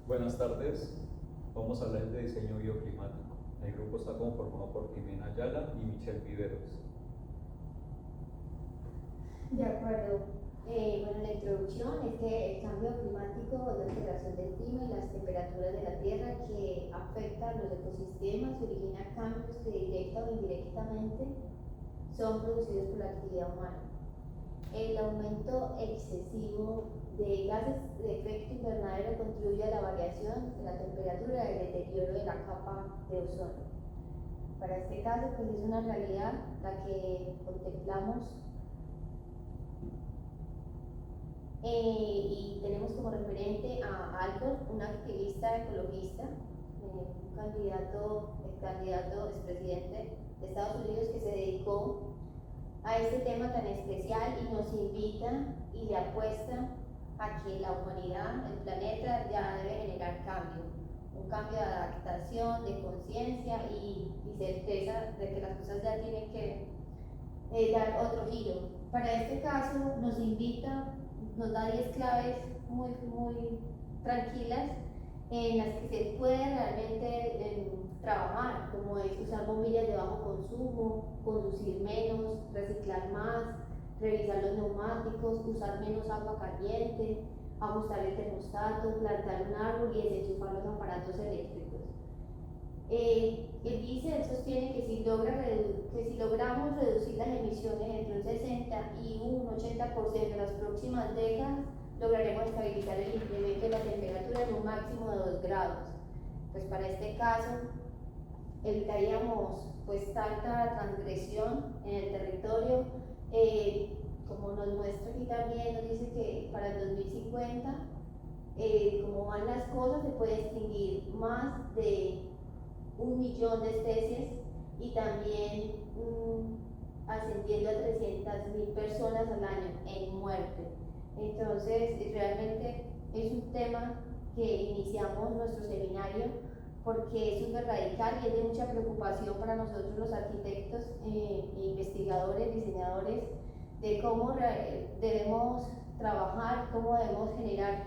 Buenas tardes, vamos a hablar de diseño bioclimático. El grupo está conformado por Jimena Ayala y Michelle Viveros. De acuerdo. Bueno, la introducción es que el cambio climático es la alteración del clima y las temperaturas de la Tierra que afecta a los ecosistemas y origina cambios que directa o indirectamente son producidos por la actividad humana. El aumento excesivo de gases de efecto invernadero contribuye a la variación de la temperatura y al deterioro de la capa de ozono. Para este caso, pues es una realidad la que contemplamos y tenemos como referente a Al Gore, un activista ecologista, el candidato expresidente de Estados Unidos que se dedicó a este tema tan especial y nos invita y le apuesta a que la humanidad, el planeta, ya debe generar cambio, un cambio de adaptación, de conciencia y certeza de que las cosas ya tienen que dar otro giro. Para este caso nos invita, nos da 10 claves muy tranquilas en las que se puede realmente trabajar, como es usar bombillas de bajo consumo, conducir menos, reciclar más, revisar los neumáticos, usar menos agua caliente, ajustar el termostato, plantar un árbol y desenchufar los aparatos eléctricos. Él dice, él sostiene que si logramos reducir las emisiones entre un 60 y un 80% en las próximas décadas, lograremos estabilizar el incremento de la temperatura en un máximo de 2 grados. Pues para este caso evitaríamos pues tanta transgresión en el territorio. Como nos muestra aquí también, nos dice que para el 2050, como van las cosas, se puede extinguir más de 1 millón de especies y también ascendiendo a 300.000 personas al año en muerte. Entonces, realmente es un tema que iniciamos nuestro seminario porque es súper radical y es de mucha preocupación para nosotros los arquitectos, investigadores, diseñadores, de cómo debemos trabajar, cómo debemos generar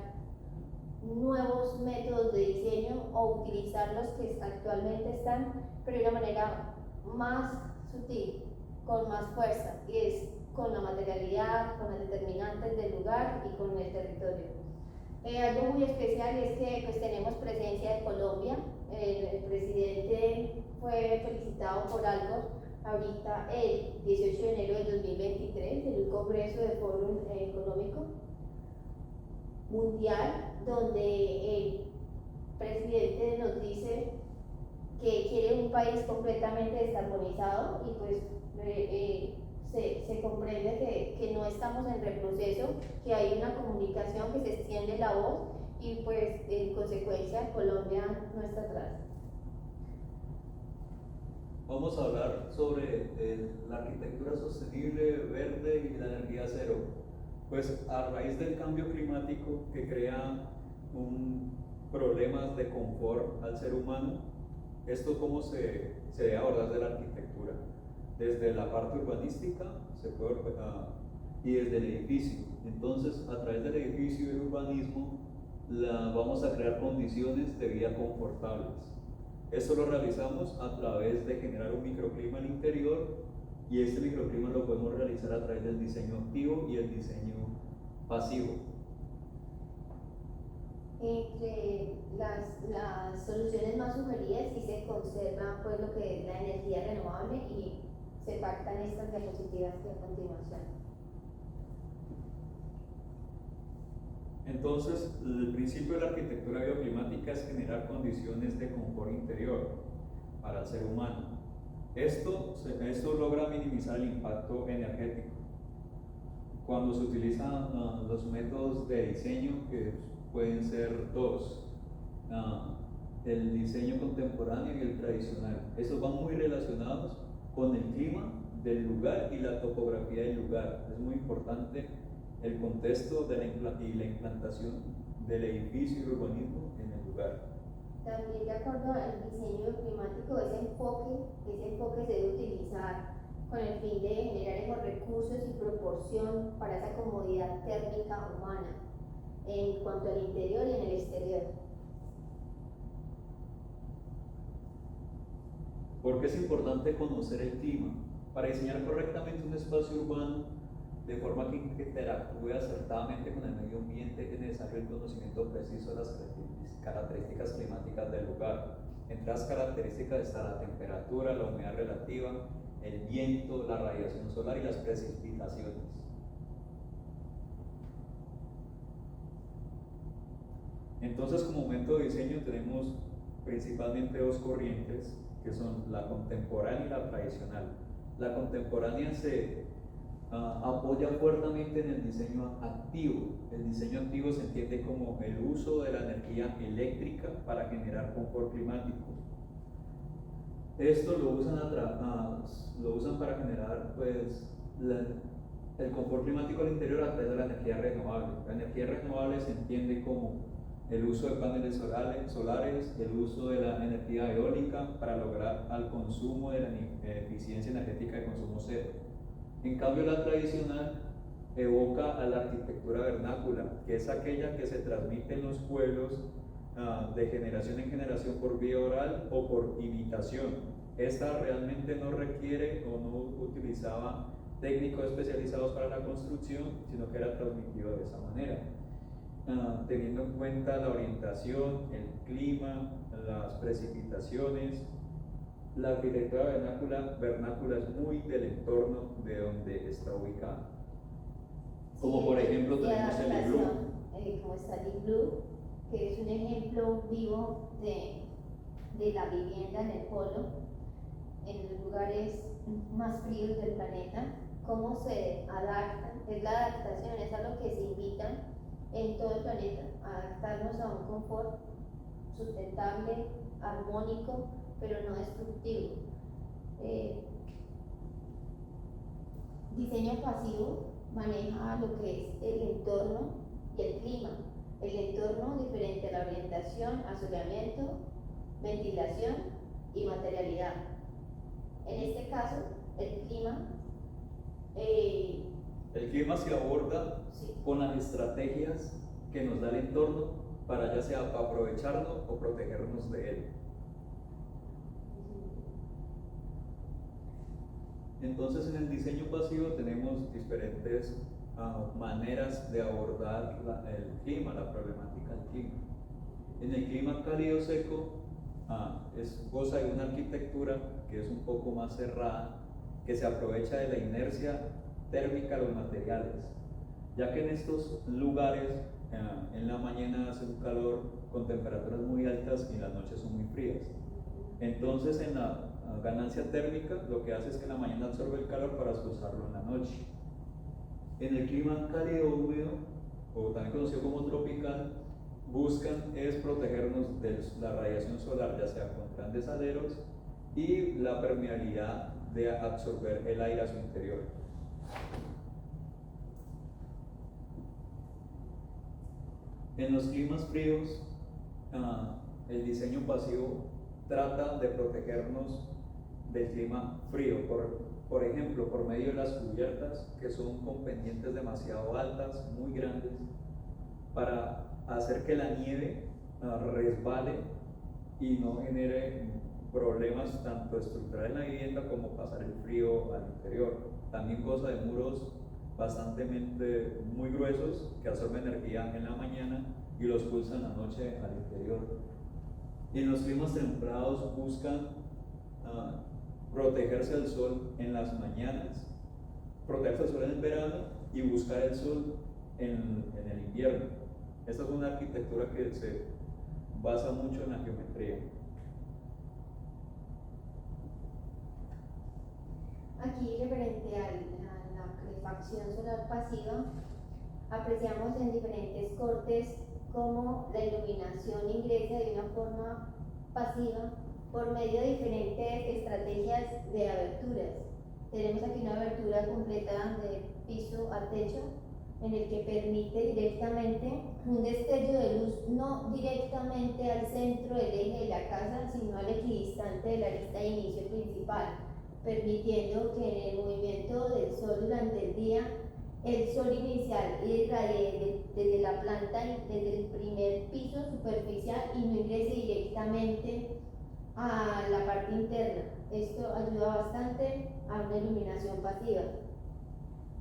nuevos métodos de diseño o utilizar los que actualmente están, pero de una manera más sutil, con más fuerza, y es con la materialidad, con las determinantes del lugar y con el territorio. Algo muy especial es que pues tenemos presencia de Colombia. El presidente fue felicitado por Al Gore ahorita el 18 de enero de 2023 en un congreso del Foro Económico Mundial, donde el presidente nos dice que quiere un país completamente descarbonizado y pues se comprende que no estamos en retroceso, que hay una comunicación, que se extiende la voz y pues en consecuencia Colombia no está atrás. Vamos a hablar sobre la arquitectura sostenible, verde y la energía cero. Pues a raíz del cambio climático que crea problemas de confort al ser humano, esto cómo se debe abordar de la arquitectura. Desde la parte urbanística y desde el edificio. Entonces, a través del edificio y el urbanismo, vamos a crear condiciones de vida confortables. Esto lo realizamos a través de generar un microclima al interior, y este microclima lo podemos realizar a través del diseño activo y el diseño pasivo. Entre las soluciones más sugeridas sí se conserva pues lo que es la energía renovable y se pactan estas diapositivas que a continuación. Entonces, el principio de la arquitectura bioclimática es generar condiciones de confort interior para el ser humano. Esto logra minimizar el impacto energético. Cuando se utilizan los métodos de diseño, que pueden ser dos, el diseño contemporáneo y el tradicional, esos van muy relacionados con el clima del lugar y la topografía del lugar. Es muy importante el contexto de la implantación del edificio y el urbanismo en el lugar. También de acuerdo al diseño climático, ese enfoque se debe utilizar con el fin de generar esos recursos y proporción para esa comodidad térmica humana en cuanto al interior y en el exterior. ¿Por qué es importante conocer el clima? Para diseñar correctamente un espacio urbano de forma que interactúe acertadamente con el medio ambiente, es necesario el conocimiento preciso de las características climáticas del lugar. Entre las características está la temperatura, la humedad relativa, el viento, la radiación solar y las precipitaciones. Entonces, como momento de diseño tenemos principalmente dos corrientes, que son la contemporánea y la tradicional. La contemporánea se apoya fuertemente en el diseño activo. El diseño activo se entiende como el uso de la energía eléctrica para generar confort climático. Esto lo usan para generar pues, el confort climático al interior a través de la energía renovable. La energía renovable se entiende como el uso de paneles solares, el uso de la energía eólica para lograr el consumo de la eficiencia energética de consumo cero. En cambio, la tradicional evoca a la arquitectura vernácula, que es aquella que se transmite en los pueblos de generación en generación por vía oral o por imitación. Esta realmente no requiere o no utilizaba técnicos especializados para la construcción, sino que era transmitido de esa manera. Teniendo en cuenta la orientación, el clima, las precipitaciones. La arquitectura vernácula es muy del entorno de donde está ubicada. Como por ejemplo tenemos el iglú. Como está el iglú, que es un ejemplo vivo de la vivienda en el polo, en los lugares más fríos del planeta, cómo se adaptan, es la adaptación, es a lo que se invita en todo el planeta, a adaptarnos a un confort sustentable, armónico, pero no destructivo. Diseño pasivo maneja lo que es el entorno y el clima. El entorno diferente a la orientación, asoleamiento, ventilación y materialidad. En este caso, el clima se aborda con las estrategias que nos da el entorno para ya sea aprovecharlo o protegernos de él. Entonces, en el diseño pasivo tenemos diferentes maneras de abordar el clima, la problemática del clima. En el clima cálido seco goza de una arquitectura que es un poco más cerrada, que se aprovecha de la inercia térmica de los materiales, ya que en estos lugares en la mañana hace un calor con temperaturas muy altas y las noches son muy frías. Entonces, en la ganancia térmica, lo que hace es que en la mañana absorbe el calor para usarlo en la noche. En el clima cálido húmedo, o también conocido como tropical, buscan es protegernos de la radiación solar, ya sea con grandes aleros y la permeabilidad de absorber el aire a su interior. En los climas fríos, el diseño pasivo trata de protegernos del clima frío, por ejemplo, por medio de las cubiertas, que son con pendientes demasiado altas, muy grandes, para hacer que la nieve resbale y no genere problemas tanto estructurales en la vivienda como pasar el frío al interior. También goza de muros bastante muy gruesos que absorben energía en la mañana y los pulsan la noche al interior. Y en los climas templados buscan protegerse del sol en las mañanas, protegerse del sol en el verano y buscar el sol en el invierno. Esta es una arquitectura que se basa mucho en la geometría. Aquí, referente a la calefacción solar pasiva, apreciamos en diferentes cortes cómo la iluminación ingresa de una forma pasiva por medio de diferentes estrategias de aberturas. Tenemos aquí una abertura completa de piso a techo, en el que permite directamente un destello de luz, no directamente al centro del eje de la casa, sino al equidistante de la lista de inicio principal, permitiendo que en el movimiento del sol durante el día, el sol inicial irradie desde la planta, desde el primer piso superficial y no ingrese directamente a la parte interna. Esto ayuda bastante a una iluminación pasiva.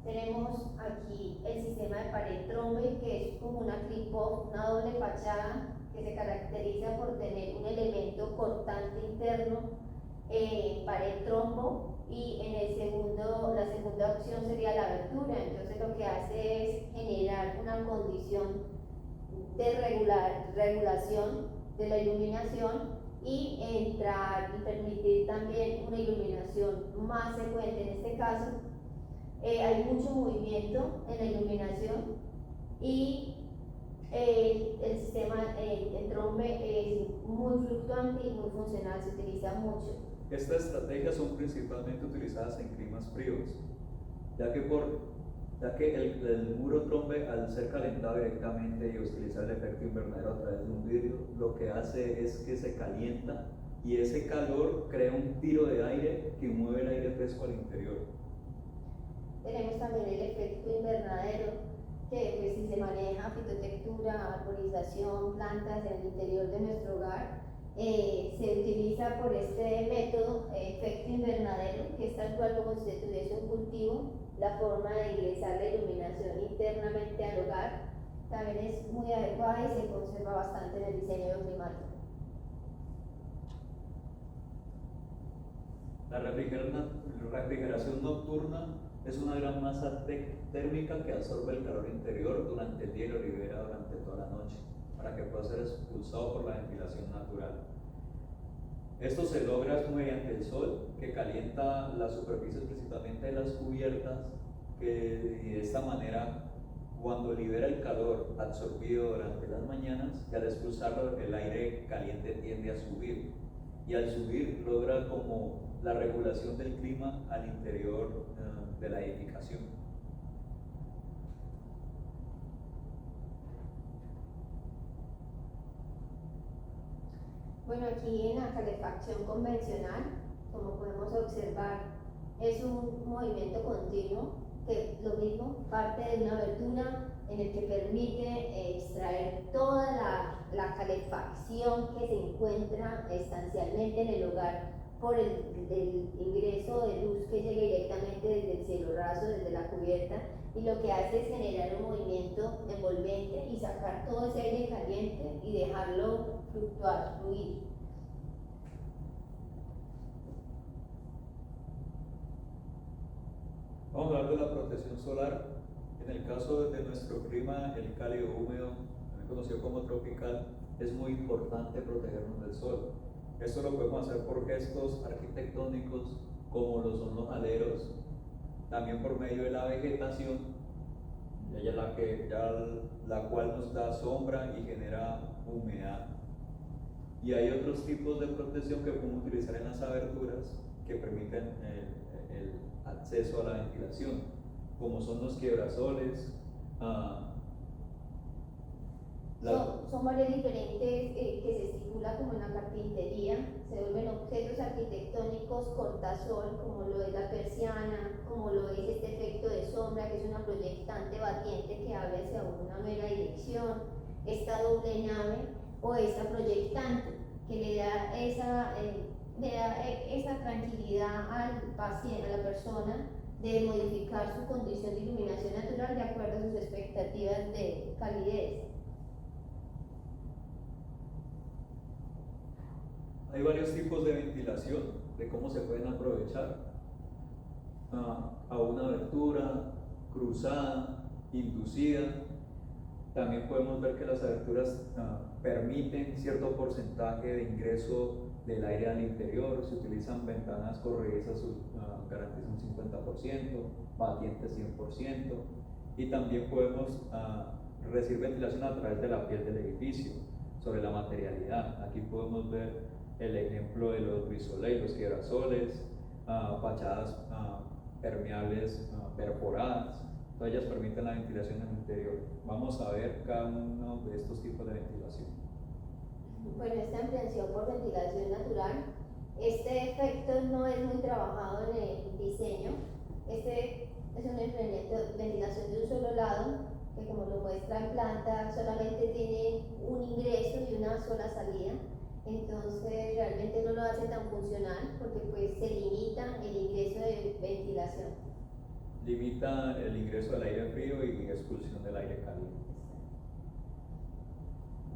Tenemos aquí el sistema de pared trombe, que es como una clip-off, una doble fachada que se caracteriza por tener un elemento cortante interno, pared trombo, y en la segunda opción sería la abertura. Entonces lo que hace es generar una condición de regulación de la iluminación y entrar y permitir también una iluminación más frecuente. En este caso hay mucho movimiento en la iluminación y el sistema en trombe es muy fluctuante y muy funcional, se utiliza mucho. Estas estrategias son principalmente utilizadas en climas fríos, ya que el muro trombe, al ser calentado directamente y utilizar el efecto invernadero a través de un vidrio, lo que hace es que se calienta y ese calor crea un tiro de aire que mueve el aire fresco al interior. Tenemos también el efecto invernadero, que pues, si se maneja fitotectura, arborización, plantas en el interior de nuestro hogar, se utiliza por este método, efecto invernadero, que es tal cual como si se tuviese un cultivo, la forma de ingresar la iluminación internamente al hogar. También es muy adecuada y se conserva bastante en el diseño bioclimático. La refrigeración nocturna es una gran masa térmica que absorbe el calor interior durante el día y lo libera durante toda la noche, para que pueda ser expulsado por la ventilación natural. Esto se logra mediante el sol, que calienta las superficies principalmente de las cubiertas, y de esta manera, cuando libera el calor absorbido durante las mañanas, y al expulsarlo el aire caliente tiende a subir, y al subir logra como la regulación del clima al interior de la edificación. Bueno, aquí en la calefacción convencional, como podemos observar, es un movimiento continuo que lo mismo parte de una abertura en el que permite extraer toda la calefacción que se encuentra estancialmente en el hogar por el ingreso de luz que llega directamente desde el cielo raso, desde la cubierta, y lo que hace es generar un movimiento envolvente y sacar todo ese aire caliente y dejarlo fluctuar, fluir. Vamos a hablar de la protección solar. En el caso de nuestro clima, el cálido húmedo, también conocido como tropical, es muy importante protegernos del sol. Esto lo podemos hacer por gestos arquitectónicos, como lo son los aleros, también por medio de la vegetación, ella es la cual nos da sombra y genera humedad. Y hay otros tipos de protección que podemos utilizar en las aberturas que permiten el acceso a la ventilación, como son los quiebrasoles. Son varios diferentes que se estipula como en la carpintería, se vuelven objetos arquitectónicos cortasol, como lo es la persiana, como lo es este efecto de sombra, que es una proyectante batiente que abre hacia una mera dirección, esta doble nave o esta proyectante, que le da esa tranquilidad al paciente, a la persona, de modificar su condición de iluminación natural de acuerdo a sus expectativas de calidez. Hay varios tipos de ventilación, de cómo se pueden aprovechar. A una abertura, cruzada, inducida. También podemos ver que las aberturas permiten cierto porcentaje de ingreso del aire al interior. Se utilizan ventanas corredizas, garantizan un 50%, batientes 100%. Y también podemos recibir ventilación a través de la piel del edificio, sobre la materialidad. Aquí podemos ver el ejemplo de los risolés, los quiebrasoles, fachadas permeables perforadas. Todas ellas permiten la ventilación en el interior. Vamos a ver cada uno de estos tipos de ventilación. Bueno, esta ampliación por ventilación natural, este efecto no es muy trabajado en el diseño. Este es un ventilación de un solo lado, que como lo muestra en planta, solamente tiene un ingreso y una sola salida. Entonces realmente no lo hace tan funcional porque pues se limita el ingreso de ventilación. Limita el ingreso del aire frío y expulsión del aire caliente.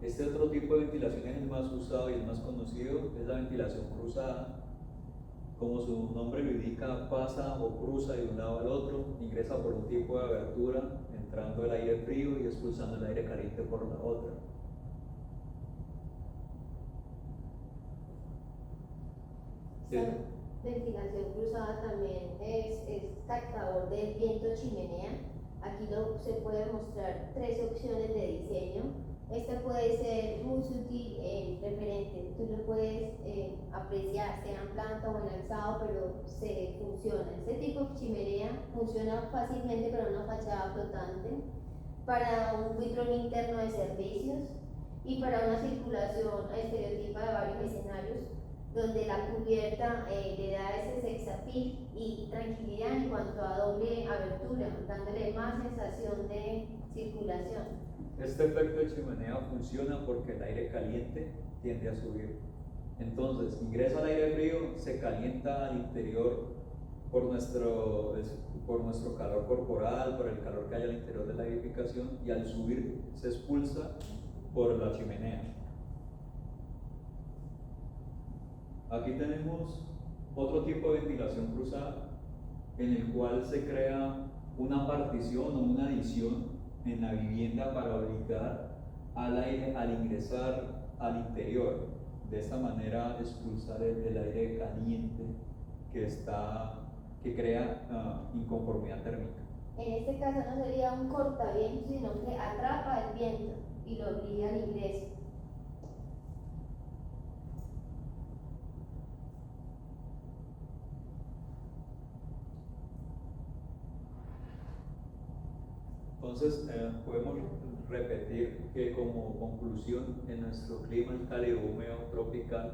Este otro tipo de ventilación es el más usado y el más conocido, es la ventilación cruzada. Como su nombre lo indica, pasa o cruza de un lado al otro, ingresa por un tipo de abertura, entrando el aire frío y expulsando el aire caliente por la otra. Esta ventilación cruzada también es captador del viento chimenea. Aquí se puede mostrar tres opciones de diseño. Esta puede ser muy sutil e referente, tú lo puedes apreciar, sea en planta o en alzado, pero se funciona. Este tipo de chimenea funciona fácilmente para una fachada flotante, para un control interno de servicios y para una circulación estereotipa de varios escenarios, donde la cubierta le da ese sex appeal y tranquilidad en cuanto a doble abertura, dándole más sensación de circulación. Este efecto de chimenea funciona porque el aire caliente tiende a subir. Entonces, ingresa el aire frío, se calienta al interior por nuestro calor corporal, por el calor que hay al interior de la edificación, y al subir se expulsa por la chimenea. Aquí tenemos otro tipo de ventilación cruzada en el cual se crea una partición o una adición en la vivienda para obligar al aire al ingresar al interior. De esta manera expulsar el aire caliente que crea inconformidad térmica. En este caso no sería un cortaviento, sino que atrapa el viento y lo obliga al ingreso. Entonces, podemos repetir que como conclusión en nuestro clima cálido, húmedo, tropical,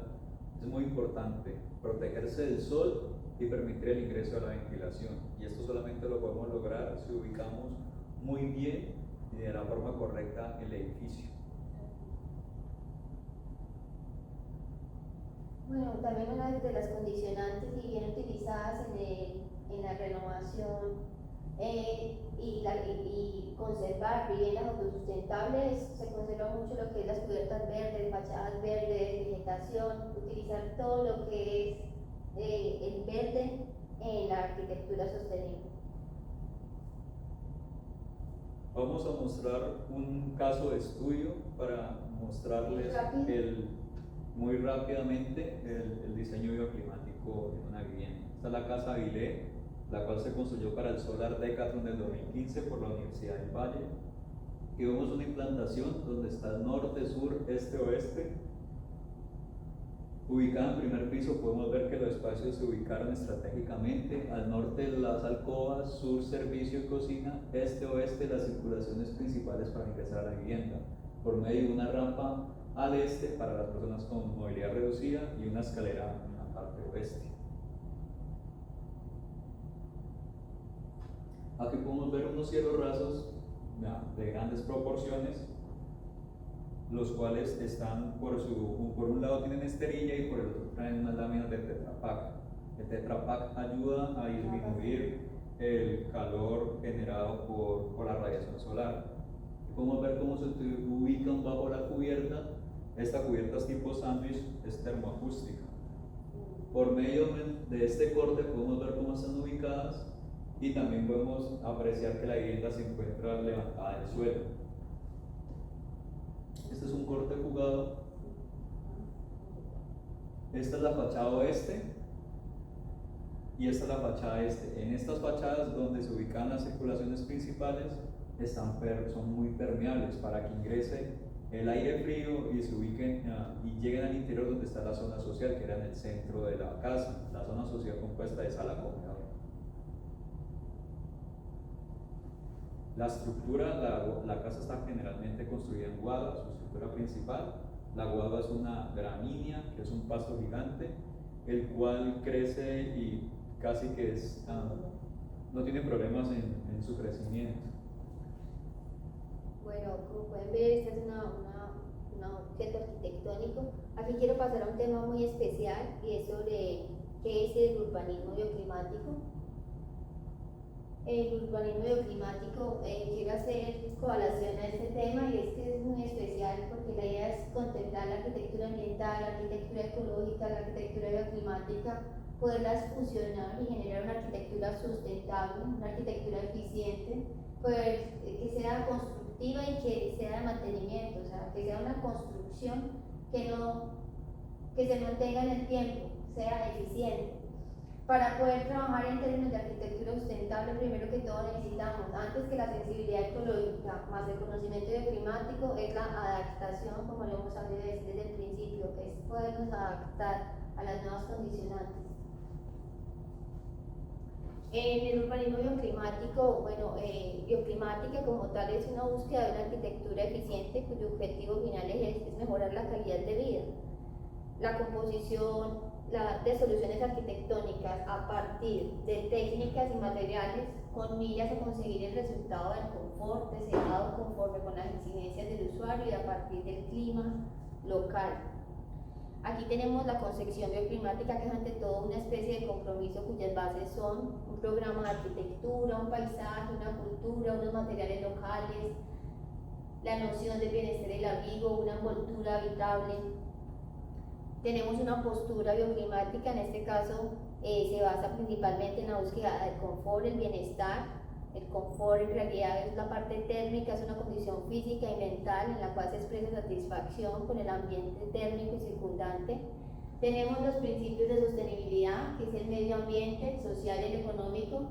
es muy importante protegerse del sol y permitir el ingreso de la ventilación. Y esto solamente lo podemos lograr si ubicamos muy bien y de la forma correcta el edificio. Bueno, también una de las condicionantes y bien utilizadas en la renovación y conservar viviendas autosustentables, se conserva mucho lo que es las cubiertas verdes, fachadas verdes, vegetación, utilizar todo lo que es el verde en la arquitectura sostenible. Vamos a mostrar un caso de estudio para mostrarles muy rápidamente el diseño bioclimático de una vivienda. Esta es la casa Vilé, la cual se construyó para el Solar Decathlon del 2015 por la Universidad del Valle. Y vemos una implantación donde está norte, sur, este, oeste. Ubicada en primer piso, podemos ver que los espacios se ubicaron estratégicamente. Al norte las alcobas, sur servicio y cocina, este, oeste las circulaciones principales para ingresar a la vivienda, por medio de una rampa al este para las personas con movilidad reducida y una escalera en la parte oeste. Aquí podemos ver unos cielos rasos de grandes proporciones, los cuales están por un lado tienen esterilla y por el otro traen unas láminas de Tetra Pak. El Tetra Pak ayuda a disminuir el calor generado por la radiación solar. Y podemos ver cómo se ubican bajo la cubierta. Esta cubierta es tipo sándwich, es termoacústica. Por medio de este corte podemos ver cómo están ubicadas y también podemos apreciar que la vivienda se encuentra levantada del suelo. Este es un corte jugado. Esta es la fachada oeste y esta es la fachada este. En estas fachadas donde se ubican las circulaciones principales son muy permeables para que ingrese el aire frío y se ubiquen y lleguen al interior donde está la zona social, que era en el centro de la casa, la zona social compuesta de sala comedor. La estructura, la casa está generalmente construida en guadua, su estructura principal. La guadua es una gramínea, que es un pasto gigante, el cual crece y casi que no tiene problemas en su crecimiento. Bueno, como pueden ver, esta es un objeto arquitectónico. Aquí quiero pasar a un tema muy especial y es sobre qué es el urbanismo bioclimático. El urbanismo bioclimático, quiero hacer colación a este tema, y es que es muy especial porque la idea es contemplar la arquitectura ambiental, la arquitectura ecológica, la arquitectura bioclimática, poderlas fusionar y generar una arquitectura sustentable, una arquitectura eficiente, que sea constructiva y que sea de mantenimiento, o sea, que sea una construcción que se mantenga en el tiempo, sea eficiente. Para poder trabajar en términos de arquitectura sustentable, primero que todo necesitamos, antes que la sensibilidad ecológica más el conocimiento bioclimático, es la adaptación, como lo hemos sabido desde el principio, que es podernos adaptar a las nuevas condicionantes. En el urbanismo bioclimático, bioclimática como tal es una búsqueda de una arquitectura eficiente cuyo objetivo final es mejorar la calidad de vida. La composición de soluciones arquitectónicas a partir de técnicas y materiales con miras a conseguir el resultado del confort deseado conforme con las exigencias del usuario y a partir del clima local. Aquí tenemos la concepción bioclimática, que es ante todo una especie de compromiso cuyas bases son un programa de arquitectura, un paisaje, una cultura, unos materiales locales, la noción de bienestar y el abrigo, una envoltura habitable. Tenemos una postura bioclimática, en este caso se basa principalmente en la búsqueda del confort, el bienestar. El confort en realidad es la parte térmica, es una condición física y mental en la cual se expresa satisfacción con el ambiente térmico y circundante. Tenemos los principios de sostenibilidad, que es el medio ambiente, el social y el económico,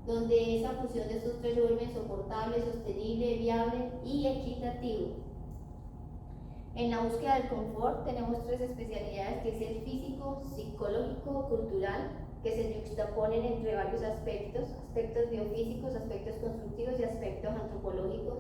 donde esa fusión de estos tres se vuelve soportable, sostenible, viable y equitativo. En la búsqueda del confort tenemos tres especialidades, que es el físico, psicológico, cultural, que se juxtaponen entre varios aspectos biofísicos, aspectos constructivos y aspectos antropológicos.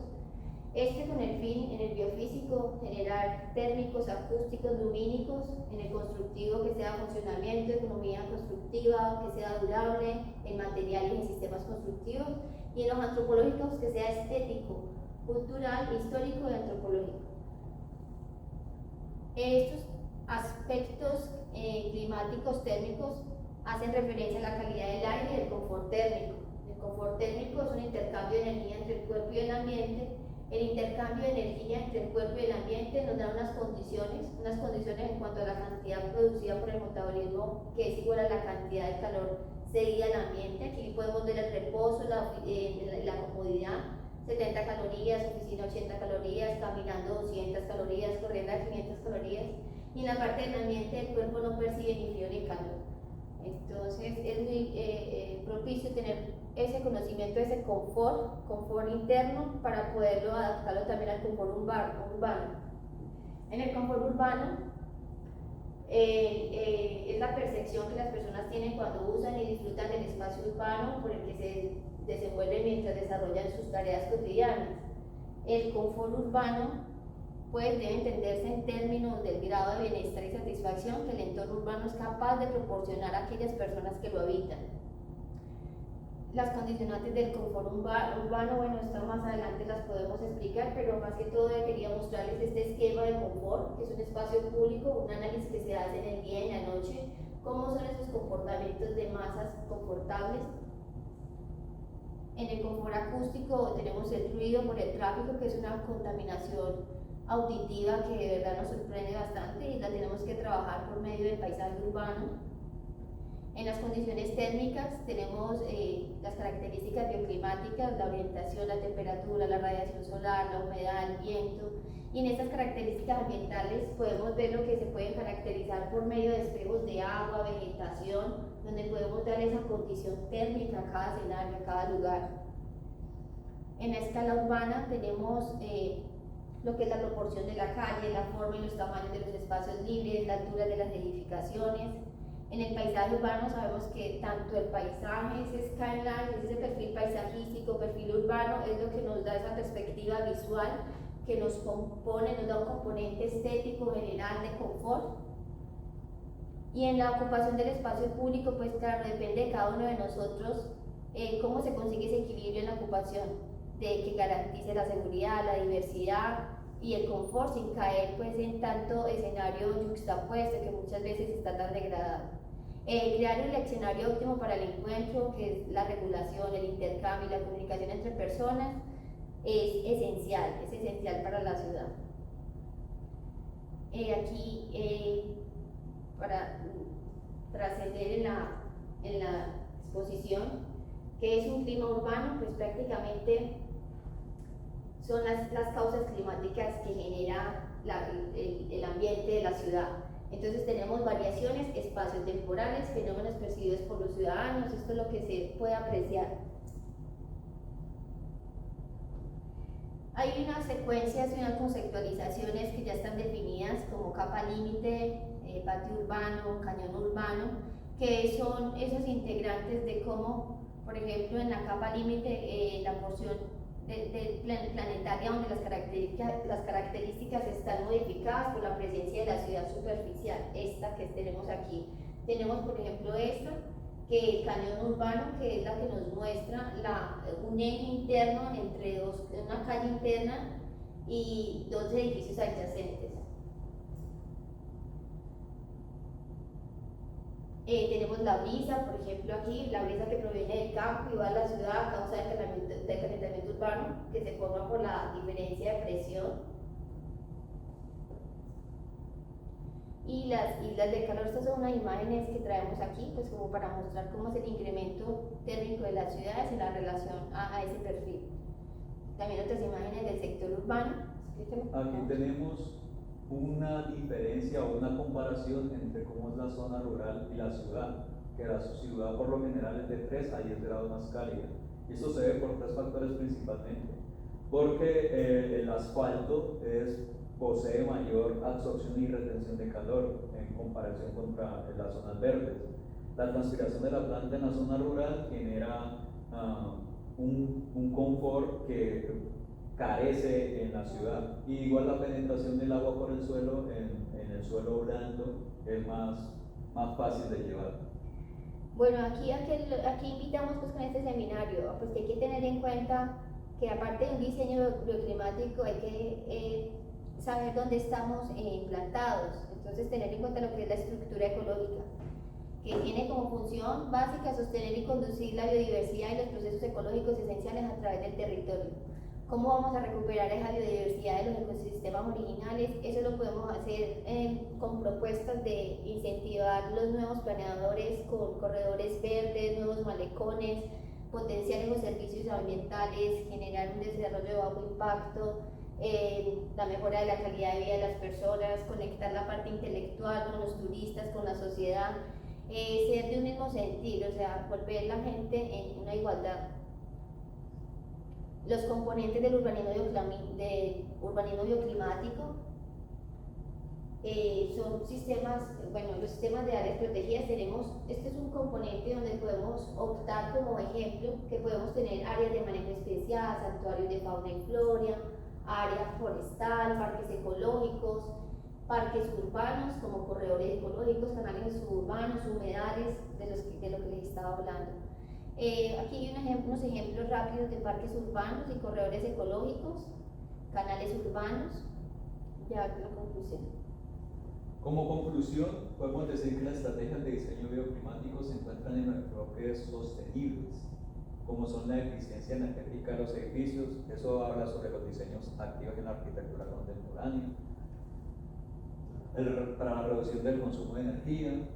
Con el fin, en el biofísico, generar térmicos, acústicos, lumínicos; en el constructivo, que sea funcionamiento, economía constructiva, que sea durable en materiales y en sistemas constructivos; y en los antropológicos, que sea estético, cultural, histórico y antropológico. Estos aspectos climáticos térmicos hacen referencia a la calidad del aire y el confort térmico. El confort térmico es un intercambio de energía entre el cuerpo y el ambiente. El intercambio de energía entre el cuerpo y el ambiente nos da unas condiciones en cuanto a la cantidad producida por el metabolismo, que es igual a la cantidad de calor cedida al ambiente. Aquí podemos ver el reposo, la comodidad: 70 calorías, oficina 80 calorías, caminando 200 calorías, corriendo a 500 calorías. Y en la parte del ambiente, el cuerpo no percibe ni frío ni calor. Entonces es muy propicio tener ese conocimiento, ese confort interno, para poderlo adaptarlo también al confort urbano. En el confort urbano es la percepción que las personas tienen cuando usan y disfrutan del espacio urbano por el que se desenvuelven mientras desarrollan sus tareas cotidianas. El confort urbano debe entenderse en términos del grado de bienestar y satisfacción que el entorno urbano es capaz de proporcionar a aquellas personas que lo habitan. Las condicionantes del confort urbano, esto más adelante las podemos explicar, pero más que todo quería mostrarles este esquema de confort, que es un espacio público, un análisis que se hace en el día y en la noche, cómo son esos comportamientos de masas confortables. En el confort acústico tenemos el ruido por el tráfico, que es una contaminación auditiva que de verdad nos sorprende bastante y la tenemos que trabajar por medio del paisaje urbano. En las condiciones térmicas tenemos las características bioclimáticas, la orientación, la temperatura, la radiación solar, la humedad, el viento. Y en estas características ambientales podemos ver lo que se puede caracterizar por medio de espejos de agua, vegetación, donde podemos dar esa condición térmica a cada escenario, a cada lugar. En la escala urbana tenemos lo que es la proporción de la calle, la forma y los tamaños de los espacios libres, la altura de las edificaciones. En el paisaje urbano sabemos que tanto el paisaje, ese skyline, ese perfil paisajístico, perfil urbano, es lo que nos da esa perspectiva visual, que nos compone, nos da un componente estético general de confort. Y en la ocupación del espacio público, pues claro, depende de cada uno de nosotros cómo se consigue ese equilibrio en la ocupación, de que garantice la seguridad, la diversidad y el confort sin caer pues en tanto escenario yuxtapuesto que muchas veces está tan degradado. Crear un leccionario óptimo para el encuentro, que es la regulación, el intercambio y la comunicación entre personas, es esencial para la ciudad. Aquí, para trascender en la exposición, que es un clima urbano, pues prácticamente son las causas climáticas que genera el ambiente de la ciudad. Entonces tenemos variaciones espaciotemporales, fenómenos percibidos por los ciudadanos, esto es lo que se puede apreciar. Hay unas secuencias y unas conceptualizaciones que ya están definidas como capa límite, patio urbano, cañón urbano, que son esos integrantes de cómo, por ejemplo, en la capa límite, la porción planetaria donde las características están modificadas por la presencia de la ciudad superficial, esta que tenemos aquí. Tenemos, por ejemplo, esta, que el cañón urbano, que es la que nos muestra un eje interno entre una calle interna y dos edificios adyacentes. Tenemos la brisa, por ejemplo aquí, la brisa que proviene del campo y va a la ciudad a causa del calentamiento urbano, que se forma por la diferencia de presión. Y las islas de calor, estas son unas imágenes que traemos aquí, pues como para mostrar cómo es el incremento térmico de las ciudades en la relación a ese perfil. También otras imágenes del sector urbano. Aquí tenemos una diferencia o una comparación entre cómo es la zona rural y la ciudad, que la ciudad por lo general es de 3 a 10 grados más cálida. Y esto se ve por 3 factores principalmente, porque el asfalto posee mayor absorción y retención de calor en comparación contra las zonas verdes. La transpiración de la planta en la zona rural genera un confort que carece en la ciudad. Y igual la penetración del agua por el suelo en el suelo blando es más fácil de llevar. Bueno, aquí invitamos pues con este seminario, pues que hay que tener en cuenta que aparte de un diseño bioclimático hay que saber dónde estamos implantados, entonces tener en cuenta lo que es la estructura ecológica, que tiene como función básica sostener y conducir la biodiversidad y los procesos ecológicos esenciales a través del territorio. ¿Cómo vamos a recuperar esa biodiversidad de los ecosistemas originales? Eso lo podemos hacer con propuestas de incentivar los nuevos planeadores con corredores verdes, nuevos malecones, potenciar los servicios ambientales, generar un desarrollo de bajo impacto, la mejora de la calidad de vida de las personas, conectar la parte intelectual con los turistas, con la sociedad, ser de un mismo sentir, o sea, volver la gente en una igualdad. Los componentes del urbanismo bioclimático son sistemas, los sistemas de áreas protegidas este es un componente donde podemos optar como ejemplo, que podemos tener áreas de manejo especial, santuarios de fauna y flora, área forestal, parques ecológicos, parques urbanos como corredores ecológicos, canales suburbanos, humedales, de lo que les estaba hablando. Aquí hay unos ejemplos rápidos de parques urbanos y corredores ecológicos, canales urbanos, ya la conclusión. Como conclusión, podemos decir que las estrategias de diseño bioclimático se encuentran en enfoques sostenibles, como son la eficiencia energética de los edificios, eso habla sobre los diseños activos en la arquitectura contemporánea, para la reducción del consumo de energía.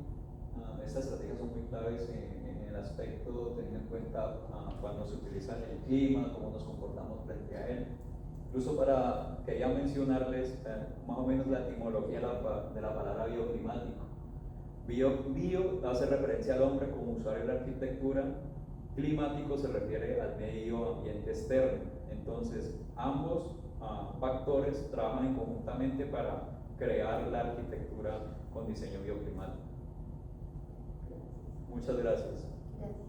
Estas estrategias son muy claves en el aspecto teniendo en cuenta cuando se utiliza el clima, cómo nos comportamos frente a él. Incluso quería mencionarles más o menos la etimología de la palabra bioclimático. Bio hace referencia al hombre como usuario de la arquitectura, climático se refiere al medio ambiente externo. Entonces, ambos factores trabajan conjuntamente para crear la arquitectura con diseño bioclimático. Muchas gracias. Gracias.